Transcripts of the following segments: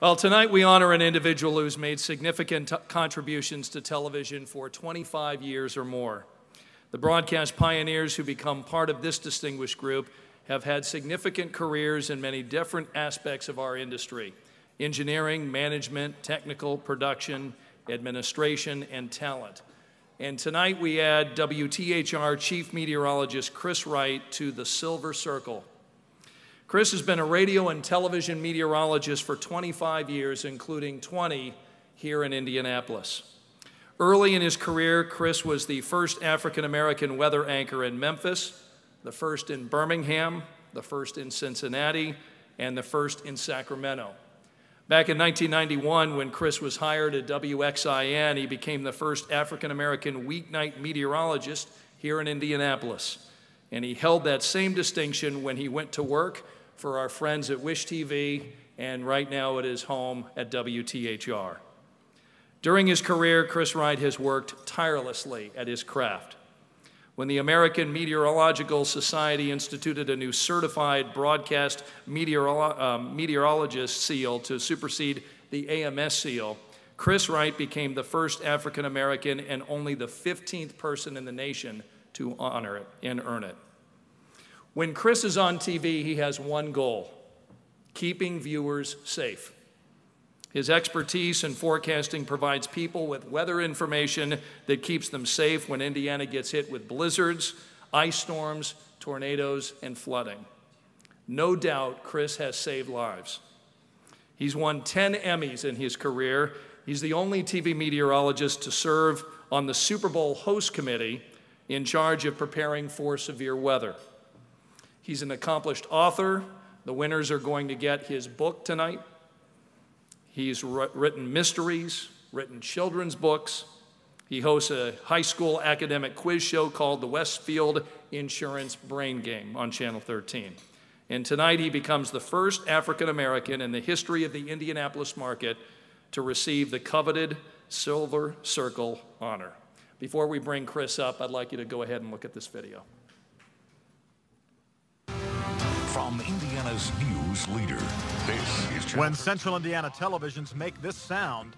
Well, tonight we honor an individual who's made significant contributions to television for 25 years or more. The broadcast pioneers who become part of this distinguished group have had significant careers in many different aspects of our industry: engineering, management, technical, production, administration, and talent. And tonight we add WTHR Chief Meteorologist Chris Wright to the Silver Circle. Chris has been a radio and television meteorologist for 25 years, including 20 here in Indianapolis. Early in his career, Chris was the first African-American weather anchor in Memphis, the first in Birmingham, the first in Cincinnati, and the first in Sacramento. Back in 1991, when Chris was hired at WXIN, he became the first African-American weeknight meteorologist here in Indianapolis. And he held that same distinction when he went to work for our friends at Wish TV, and right now at his home at WTHR. During his career, Chris Wright has worked tirelessly at his craft. When the American Meteorological Society instituted a new certified broadcast meteorologist seal to supersede the AMS seal, Chris Wright became the first African-American and only the 15th person in the nation to honor it and earn it. When Chris is on TV, he has one goal: keeping viewers safe. His expertise in forecasting provides people with weather information that keeps them safe when Indiana gets hit with blizzards, ice storms, tornadoes, and flooding. No doubt, Chris has saved lives. He's won 10 Emmys in his career. He's the only TV meteorologist to serve on the Super Bowl host committee in charge of preparing for severe weather. He's an accomplished author. The winners are going to get his book tonight. He's written mysteries, written children's books. He hosts a high school academic quiz show called the Westfield Insurance Brain Game on Channel 13. And tonight he becomes the first African-American in the history of the Indianapolis market to receive the coveted Silver Circle honor. Before we bring Chris up, I'd like you to go ahead and look at this video. From Indiana's news leader, this is When Central Indiana televisions make this sound,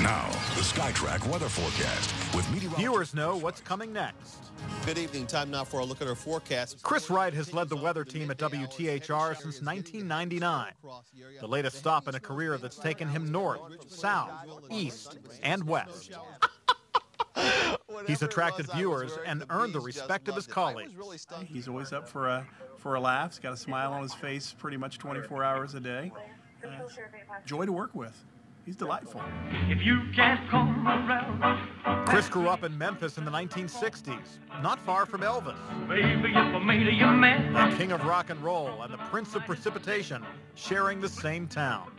now the SkyTrack weather forecast with meteorologist. Viewers know what's coming next. Good evening. Time now for a look at our forecast. Chris Wright has led the weather team at WTHR since 1999. The latest stop in a career that's taken him north, south, east, and west. He's attracted viewers and earned the respect of his colleagues. He's always up for a laugh. He's got a smile on his face pretty much 24 hours a day. Joy to work with. He's delightful. If you can't come around. Chris grew up in Memphis in the 1960s, not far from Elvis. Baby, if I made you man. The king of rock and roll and the prince of precipitation sharing the same town.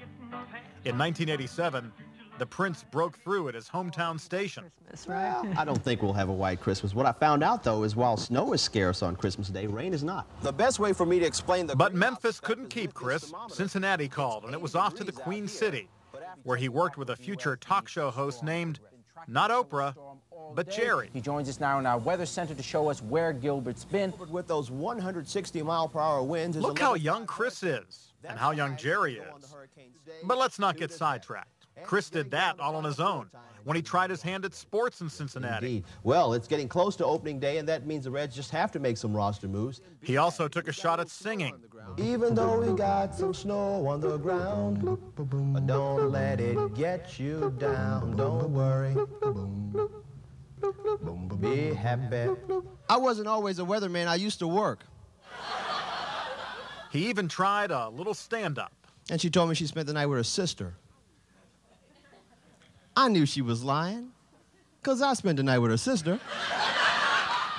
In 1987, the Prince broke through at his hometown station. Well, I don't think we'll have a white Christmas. What I found out, though, is while snow is scarce on Christmas Day, rain is not. The best way for me to explain the... But Memphis couldn't keep Chris. Cincinnati called, and it was off to the Queen City, where he worked with a future talk show host named, not Oprah, but Jerry. He joins us now in our weather center to show us where Gilbert's been. With those 160-mile-per-hour winds... Look how young Chris is, and how young Jerry is. But let's not get sidetracked. Chris did that all on his own when he tried his hand at sports in Cincinnati. Indeed. Well, it's getting close to opening day, and that means the Reds just have to make some roster moves. He also took a shot at singing. Even though we got some snow on the ground, don't let it get you down. Don't worry. Be happy. I wasn't always a weatherman. I used to work. He even tried a little stand-up. And she told me she spent the night with her sister. I knew she was lying, because I spent the night with her sister.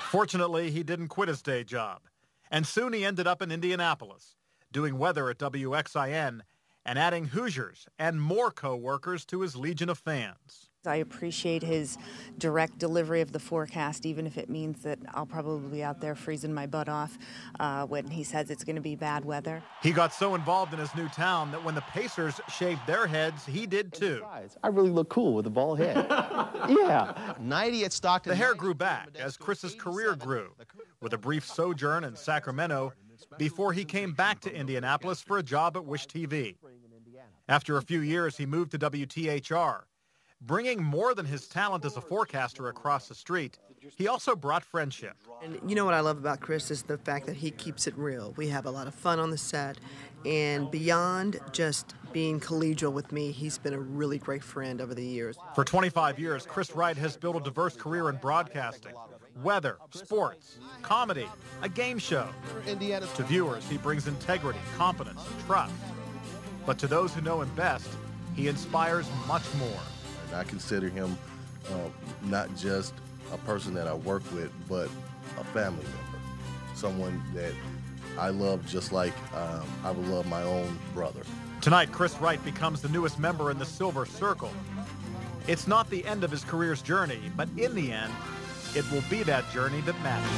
Fortunately, he didn't quit his day job. And soon he ended up in Indianapolis, doing weather at WXIN and adding Hoosiers and more co-workers to his legion of fans. I appreciate his direct delivery of the forecast, even if it means that I'll probably be out there freezing my butt off when he says it's going to be bad weather. He got so involved in his new town that when the Pacers shaved their heads, he did too. I really look cool with a bald head. Yeah. 90 at Stockton. The hair grew back as Chris's career grew, with a brief sojourn in Sacramento before he came back to Indianapolis for a job at Wish TV. After a few years, he moved to WTHR. Bringing more than his talent as a forecaster across the street, he also brought friendship. And you know what I love about Chris is the fact that he keeps it real. We have a lot of fun on the set, and beyond just being collegial with me, he's been a really great friend over the years. For 25 years, Chris Wright has built a diverse career in broadcasting. Weather, sports, comedy, a game show. To viewers, he brings integrity, competence, and trust. But to those who know him best, he inspires much more. I consider him not just a person that I work with, but a family member. Someone that I love just like I would love my own brother. Tonight, Chris Wright becomes the newest member in the Silver Circle. It's not the end of his career's journey, but in the end, it will be that journey that matters.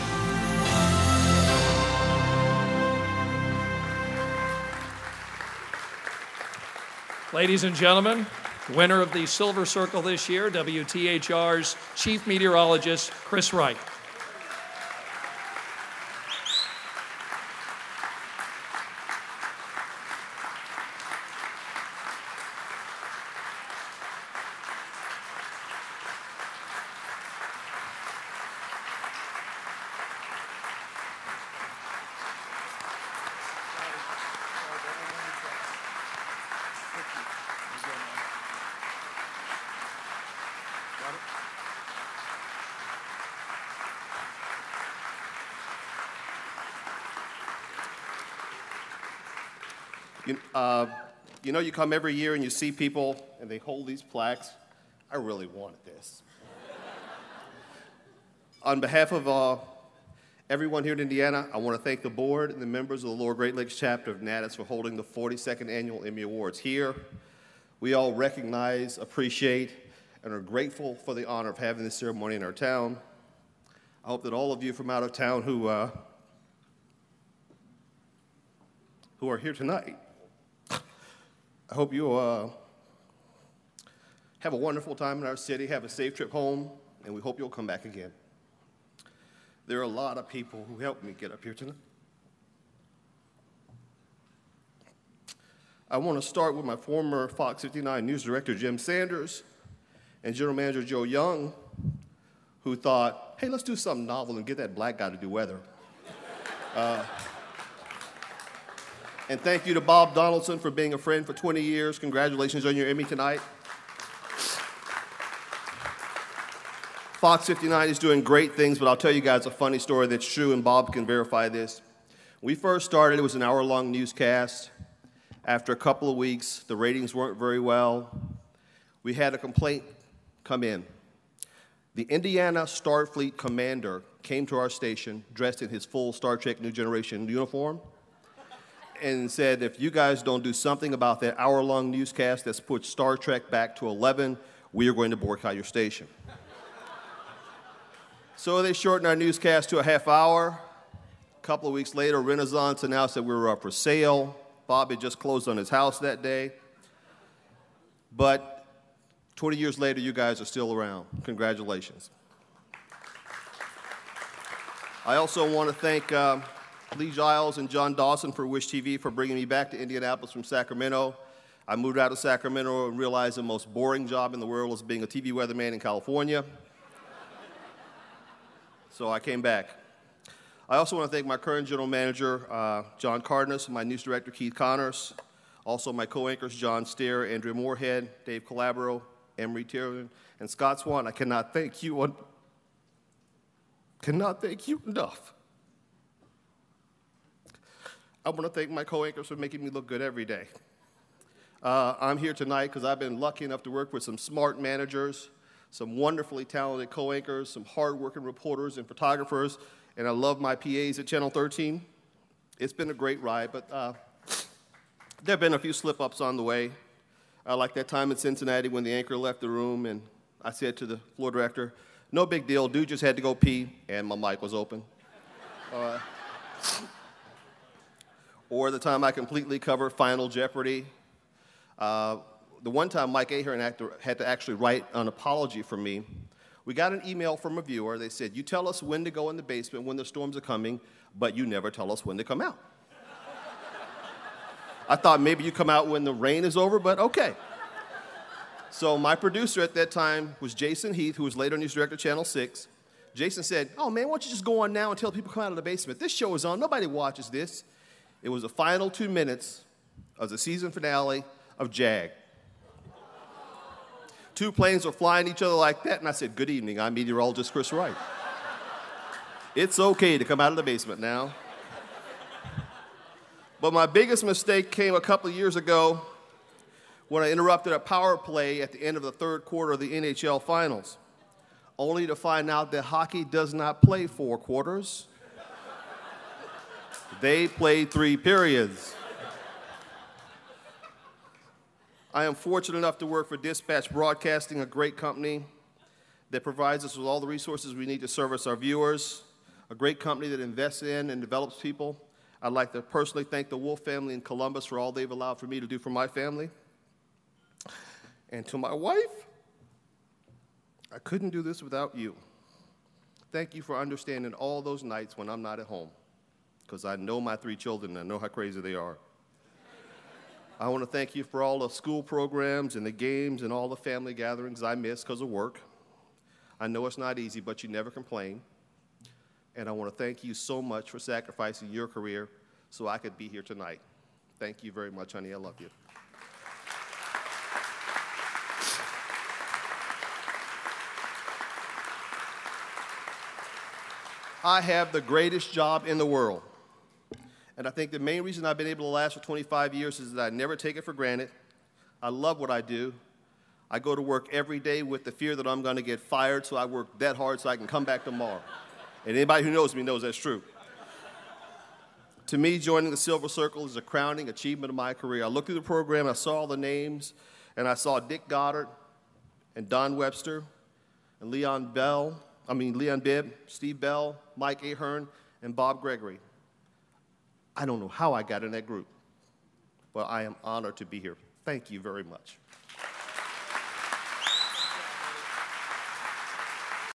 Ladies and gentlemen, winner of the Silver Circle this year, WTHR's Chief Meteorologist, Chris Wright. You know, you come every year and you see people and they hold these plaques. I really wanted this. On behalf of everyone here in Indiana, I want to thank the board and the members of the Lower Great Lakes chapter of NATAS for holding the 42nd Annual Emmy Awards here. We all recognize, appreciate, and are grateful for the honor of having this ceremony in our town. I hope that all of you from out of town who are here tonight, I hope you have a wonderful time in our city, have a safe trip home, and we hope you'll come back again. There are a lot of people who helped me get up here tonight. I want to start with my former Fox 59 news director, Jim Sanders, and general manager Joe Young, who thought, hey, let's do something novel and get that black guy to do weather. And thank you to Bob Donaldson for being a friend for 20 years. Congratulations on your Emmy tonight. Fox 59 is doing great things, but I'll tell you guys a funny story that's true, and Bob can verify this. When we first started, it was an hour-long newscast. After a couple of weeks, the ratings weren't very well. We had a complaint come in. The Indiana Starfleet commander came to our station dressed in his full Star Trek New Generation uniform and said, if you guys don't do something about that hour-long newscast that's put Star Trek back to 11, we are going to boycott your station. So they shortened our newscast to a half hour. A couple of weeks later, Renaissance announced that we were up for sale. Bob had just closed on his house that day. But 20 years later, you guys are still around. Congratulations. I also want to thank Lee Giles and John Dawson for Wish TV for bringing me back to Indianapolis from Sacramento. I moved out of Sacramento and realized the most boring job in the world was being a TV weatherman in California. So I came back. I also want to thank my current general manager, John Cardenas, my news director, Keith Connors, also my co-anchors, John Steer, Andrea Moorhead, Dave Calabro, Emery Tiernan, and Scott Swan. I cannot thank you enough. I want to thank my co-anchors for making me look good every day. I'm here tonight because I've been lucky enough to work with some smart managers, some wonderfully talented co-anchors, some hard-working reporters and photographers, and I love my PAs at Channel 13. It's been a great ride, but there have been a few slip-ups on the way. Like that time in Cincinnati when the anchor left the room, and I said to the floor director, no big deal, dude just had to go pee, and my mic was open. Or the time I completely covered Final Jeopardy. The one time Mike Ahern had to actually write an apology for me. We got an email from a viewer. They said, you tell us when to go in the basement when the storms are coming, but you never tell us when to come out. I thought maybe you come out when the rain is over, but okay. So my producer at that time was Jason Heath, who was later news director of Channel 6. Jason said, oh man, why don't you just go on now and tell people to come out of the basement? This show is on, nobody watches this. It was the final 2 minutes of the season finale of JAG. 2 planes were flying each other like that, and I said, good evening, I'm meteorologist Chris Wright. It's okay to come out of the basement now. But my biggest mistake came a couple of years ago when I interrupted a power play at the end of the 3rd quarter of the NHL Finals, only to find out that hockey does not play 4 quarters. They play 3 periods. I am fortunate enough to work for Dispatch Broadcasting, a great company that provides us with all the resources we need to service our viewers, a great company that invests in and develops people. I'd like to personally thank the Wolf family in Columbus for all they've allowed for me to do for my family. And to my wife, I couldn't do this without you. Thank you for understanding all those nights when I'm not at home, because I know my 3 children and I know how crazy they are. I want to thank you for all the school programs and the games and all the family gatherings I miss because of work. I know it's not easy, but you never complain. And I want to thank you so much for sacrificing your career so I could be here tonight. Thank you very much, honey. I love you. I have the greatest job in the world. And I think the main reason I've been able to last for 25 years is that I never take it for granted. I love what I do. I go to work every day with the fear that I'm going to get fired, so I work that hard so I can come back tomorrow. And anybody who knows me knows that's true. To me, joining the Silver Circle is a crowning achievement of my career. I looked through the program, I saw all the names, and I saw Dick Goddard and Don Webster and Leon Bibb, Steve Bell, Mike Ahern, and Bob Gregory. I don't know how I got in that group, but I am honored to be here. Thank you very much.